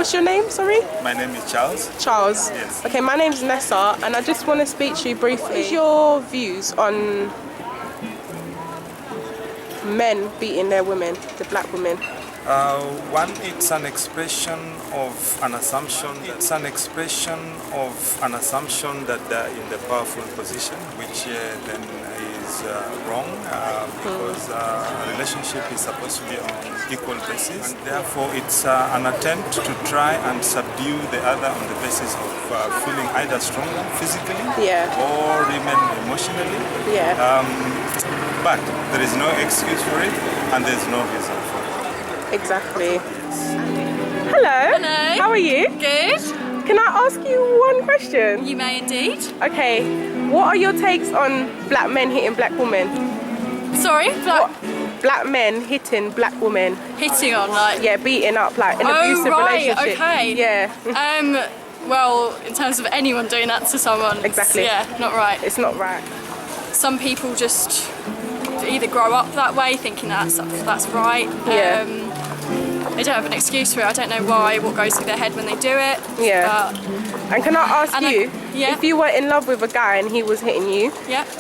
what's your name, sorry? My name is Charles. Charles? Yes. Okay, my name's Nessa, and I just want to speak to you briefly. What is your views on men beating their women, the black women? One, it's an expression of an assumption. It's an expression of an assumption that they're in the powerful position, which then is wrong because a relationship is supposed to be on equal basis. And therefore, it's an attempt to try and subdue the other on the basis of feeling either stronger physically or even emotionally. But there is no excuse for it, and there's no reason for it. Exactly. Hello. Hello. How are you? Good. Can I ask you one question? You may indeed. Okay. What are your takes on black men hitting black women? Sorry? Black men hitting black women. Hitting on, like... Yeah, beating up, like an abusive relationship. Okay. Yeah. Well, in terms of anyone doing that to someone, exactly. Yeah, not right. It's not right. Some people just either grow up that way thinking that's right. Yeah. They don't have an excuse for it. I don't know why, what goes through their head when they do it. Yeah. And can I ask you, if you were in love with a guy and he was hitting you,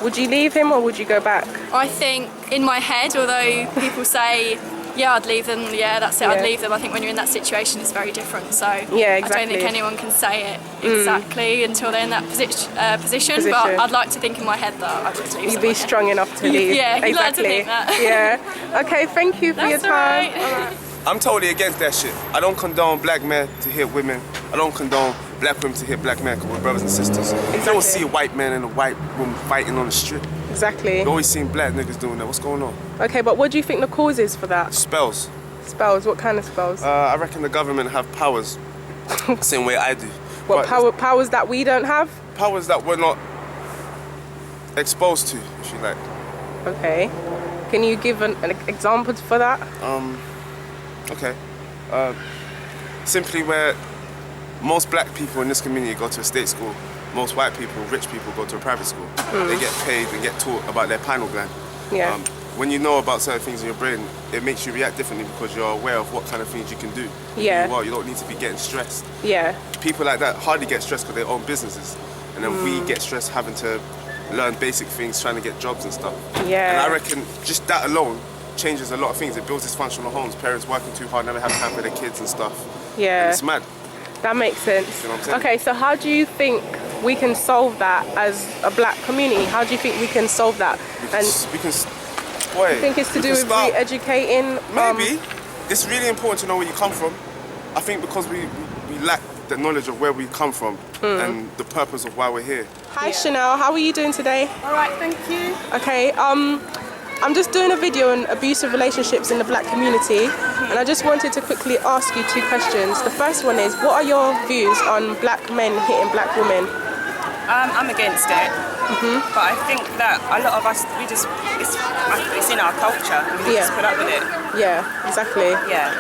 would you leave him or would you go back? I think in my head, although people say, yeah, I'd leave them, yeah, that's it, I'd leave them, I think when you're in that situation it's very different. So I don't think anyone can say it exactly until they're in that position. But I'd like to think in my head that I would leave. You'd be strong enough to leave. Yeah, you'd like to think that. Yeah. Okay, thank you for your time. All right. I'm totally against that shit. I don't condone black men to hit women. I don't condone black women to hit black men because we're brothers and sisters. You don't see a white man and a white woman fighting on the street. Exactly. You always seen black niggas doing that. What's going on? Okay, but what do you think the cause is for that? Spells. Spells? What kind of spells? I reckon the government have powers, the same way I do. What, powers that we don't have? Powers that we're not exposed to, if you like. Okay. Can you give an example for that? Okay. Simply where most black people in this community go to a state school, most white people, rich people, go to a private school. They get paid and get taught about their pineal gland. Yeah. When you know about certain things in your brain, it makes you react differently because you're aware of what kind of things you can do. Yeah. Well, you don't need to be getting stressed. Yeah. People like that hardly get stressed because they own businesses. And then we get stressed having to learn basic things, trying to get jobs and stuff. Yeah. And I reckon just that alone changes a lot of things. It builds dysfunctional homes, parents working too hard, never have time for their kids and stuff. Yeah. And it's mad. That makes sense. You know what I'm saying? Okay, so how do you think we can solve that as a black community? How do you think we can solve that? I think it's to do with re-educating? Maybe. It's really important to know where you come from. I think because we lack the knowledge of where we come from and the purpose of why we're here. Hi Chanel, how are you doing today? All right, thank you. Okay, I'm just doing a video on abusive relationships in the black community, and I just wanted to quickly ask you two questions. The first one is, what are your views on black men hitting black women? I'm against it, but I think that a lot of us, it's in our culture, and we just put up with it. Yeah, exactly. Yeah.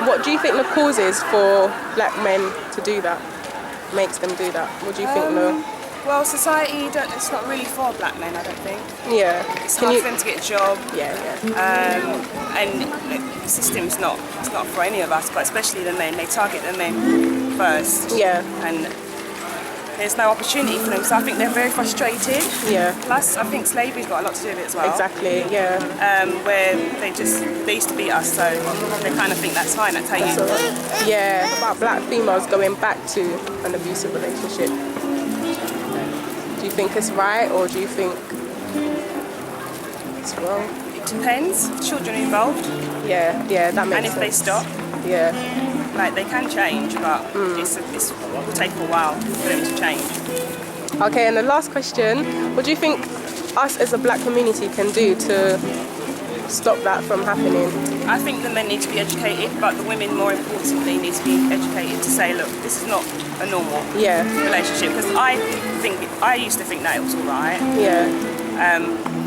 What do you think the cause is for black men to do that? Makes them do that? What do you think? Well, society, it's not really for black men, I don't think. Yeah. It's hard for them to get a job. Yeah. And the system's not for any of us, but especially the men. They target the men first. Yeah. And there's no opportunity for them, so I think they're very frustrated. Yeah. Plus, I think slavery's got a lot to do with it as well. Exactly, yeah. Where they used to beat us, so they kind of think that's fine, that's how you... Yeah, about black females going back to an abusive relationship. Do you think it's right, or do you think it's wrong? It depends. Children involved. Yeah, that makes sense. And if they stop. Yeah. Like, they can change, but it will take a while for them to change. Okay, and the last question, what do you think us as a black community can do to stop that from happening? I think the men need to be educated, but the women, more importantly, need to be educated to say, look, this is not a normal relationship. Because I used to think that it was all right. Yeah.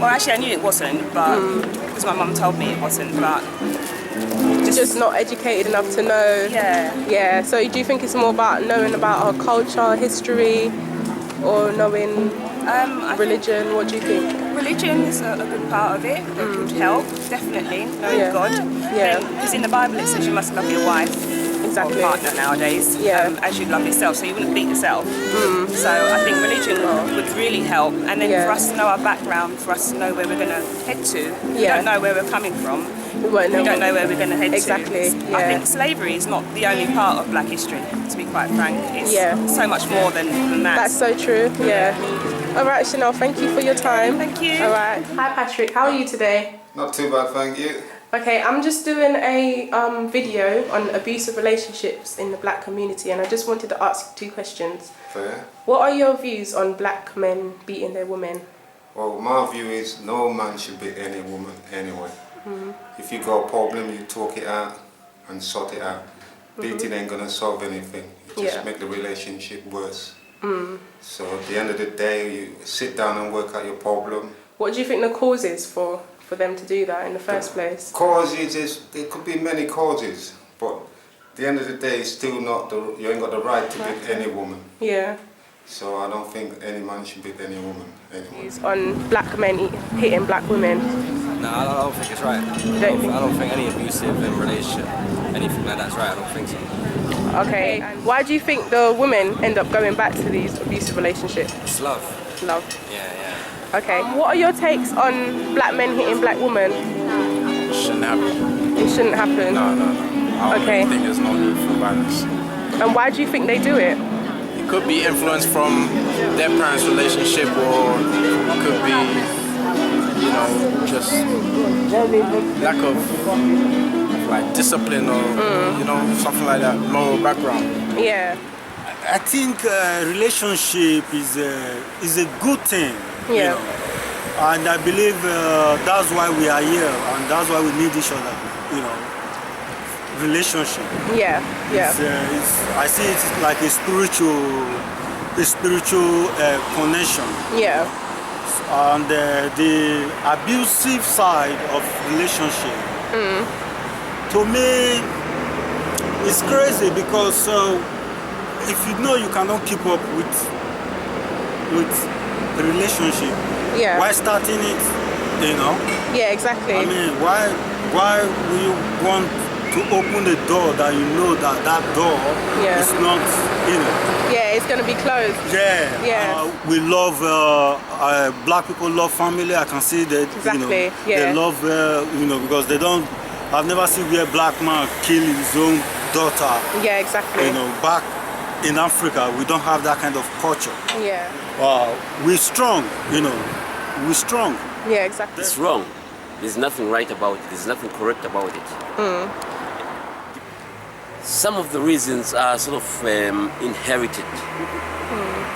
Well, actually, I knew it wasn't, but because my mum told me it wasn't, but... Just not educated enough to know. Yeah. So do you think it's more about knowing about our culture, history, or knowing religion? What do you think? Religion is a good part of it. It could help, definitely, knowing God. Yeah. Because in the Bible it says you must love your wife. or partner nowadays, as you love yourself, so you wouldn't beat yourself. So I think religion would really help, and then for us to know our background, for us to know where we're going to head to. If we don't know where we're coming from, we don't know where we're going to head to. I think slavery is not the only part of black history, to be quite frank. It's so much more than that. That's so true, All right, Chanel, thank you for your time. Thank you. All right. Hi, Patrick. How are you today? Not too bad, thank you. Okay, I'm just doing a video on abusive relationships in the black community, and I just wanted to ask 2 questions. Fair. What are your views on black men beating their women? Well, my view is no man should beat any woman anyway. If you got a problem, you talk it out and sort it out. Beating ain't gonna solve anything. It just make the relationship worse. So at the end of the day, you sit down and work out your problem. What do you think the cause is for them to do that in the first place? Causes there could be many causes, but at the end of the day, it's still not you ain't got the right to beat any woman. Yeah. So I don't think any man should beat any woman anyway. On black men hitting black women. No, I don't think it's right. I don't think any abusive in relationship, anything like that's right. I don't think so. Okay. And why do you think the women end up going back to these abusive relationships? It's love. Love. Yeah. Okay. What are your takes on black men hitting black women? It shouldn't happen. It shouldn't happen? No. I don't think there's no need for violence. And why do you think they do it? It could be influenced from their parents' relationship, or it could be, just lack of like discipline or something like that, moral background. Yeah. I think relationship is a good thing. Yeah. And I believe that's why we are here, and that's why we need each other. Relationship. Yeah. I see it like a spiritual connection. Yeah. And the abusive side of relationship, to me, it's crazy because if you know you cannot keep up with the relationship, why starting it? Yeah, exactly. I mean, why will you want to open the door that you know that door is not, Yeah, it's going to be closed. Yeah. We love, black people love family. I can see that, Exactly. they love, because they don't, I've never seen where black man kill his own daughter. Yeah, exactly. Back in Africa, we don't have that kind of culture. Yeah. We're strong, we're strong. Yeah, exactly. It's wrong. There's nothing right about it. There's nothing correct about it. Some of the reasons are sort of inherited.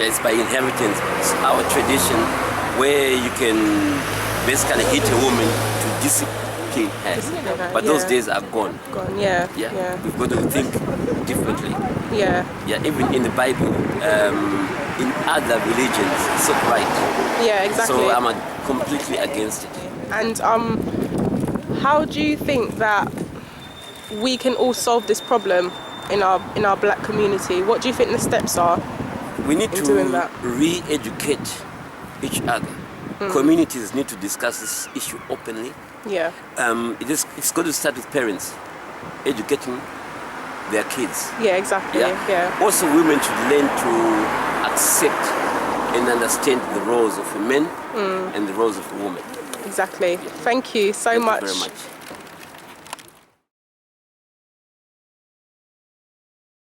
It's by inheritance. It's our tradition where you can basically hit a woman to discipline her. But those days are gone. Yeah. We've got to think differently. Yeah. Even in the Bible, in other religions, it's not right. Yeah, exactly. So I'm completely against it. And how do you think that we can all solve this problem in our black community? What do you think the steps are? We need to doing that? re-educate each other. Communities need to discuss this issue openly. Yeah. It's got to start with parents educating their kids. Yeah, exactly. Yeah. Also, women should learn to accept and understand the roles of a man and the roles of a woman. Exactly. Thank you so much. Thank you very much.